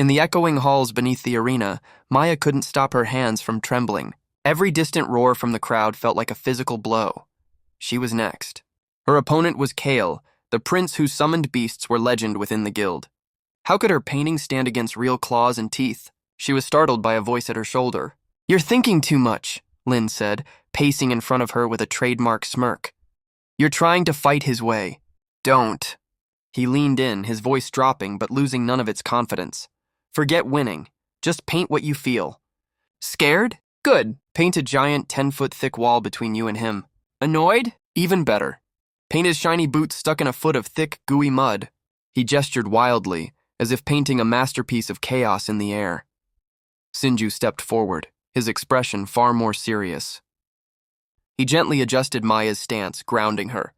In the echoing halls beneath the arena, Maya couldn't stop her hands from trembling. Every distant roar from the crowd felt like a physical blow. She was next. Her opponent was Kale, the prince whose summoned beasts were legend within the guild. How could her painting stand against real claws and teeth? She was startled by a voice at her shoulder. "You're thinking too much," Lynn said, pacing in front of her with a trademark smirk. "You're trying to fight his way. Don't." He leaned in, his voice dropping but losing none of its confidence. "Forget winning. Just paint what you feel. Scared? Good. Paint a giant 10-foot thick wall between you and him. Annoyed? Even better. Paint his shiny boots stuck in a foot of thick, gooey mud." He gestured wildly, as if painting a masterpiece of chaos in the air. Sinju stepped forward, his expression far more serious. He gently adjusted Maya's stance, grounding her.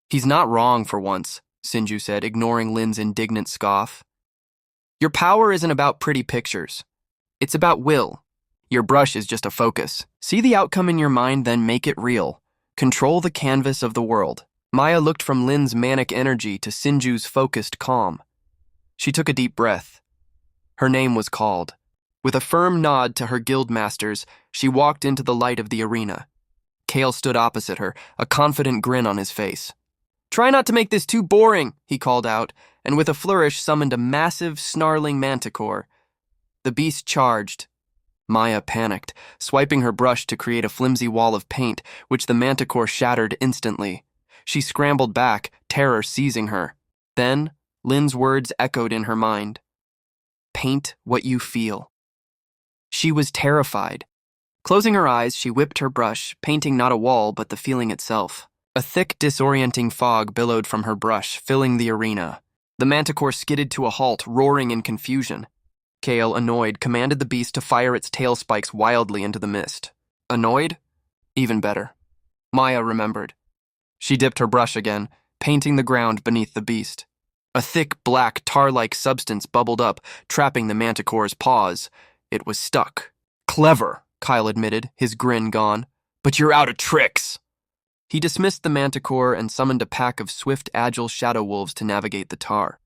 "He's not wrong for once," Sinju said, ignoring Lynn's indignant scoff. "Your power isn't about pretty pictures. It's about will. Your brush is just a focus. See the outcome in your mind, then make it real. Control the canvas of the world." Maya looked from Lynn's manic energy to Sinju's focused calm. She took a deep breath. Her name was called. With a firm nod to her guild masters, she walked into the light of the arena. Kale stood opposite her, a confident grin on his face. "Try not to make this too boring," he called out, and with a flourish summoned a massive, snarling manticore. The beast charged. Maya panicked, swiping her brush to create a flimsy wall of paint, which the manticore shattered instantly. She scrambled back, terror seizing her. Then, Lynn's words echoed in her mind. "Paint what you feel." She was terrified. Closing her eyes, she whipped her brush, painting not a wall but the feeling itself. A thick, disorienting fog billowed from her brush, filling the arena. The manticore skidded to a halt, roaring in confusion. Kale, annoyed, commanded the beast to fire its tail spikes wildly into the mist. Annoyed? Even better. Maya remembered. She dipped her brush again, painting the ground beneath the beast. A thick, black, tar-like substance bubbled up, trapping the manticore's paws. It was stuck. "Clever," Kyle admitted, his grin gone. "But you're out of tricks." He dismissed the manticore and summoned a pack of swift, agile shadow wolves to navigate the tar.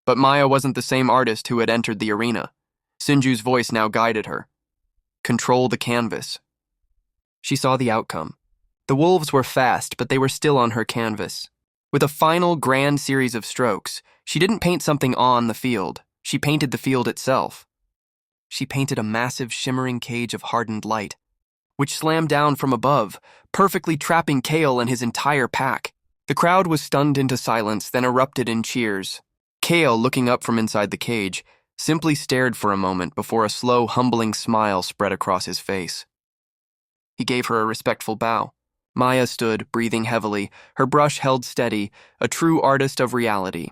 But Maya wasn't the same artist who had entered the arena. Sinju's voice now guided her. Control the canvas. She saw the outcome. The wolves were fast, but they were still on her canvas. With a final, grand series of strokes, she didn't paint something on the field. She painted the field itself. She painted a massive, shimmering cage of hardened light, which slammed down from above, perfectly trapping Kale and his entire pack. The crowd was stunned into silence, then erupted in cheers. Kale, looking up from inside the cage, simply stared for a moment before a slow, humbling smile spread across his face. He gave her a respectful bow. Maya stood, breathing heavily, her brush held steady, a true artist of reality.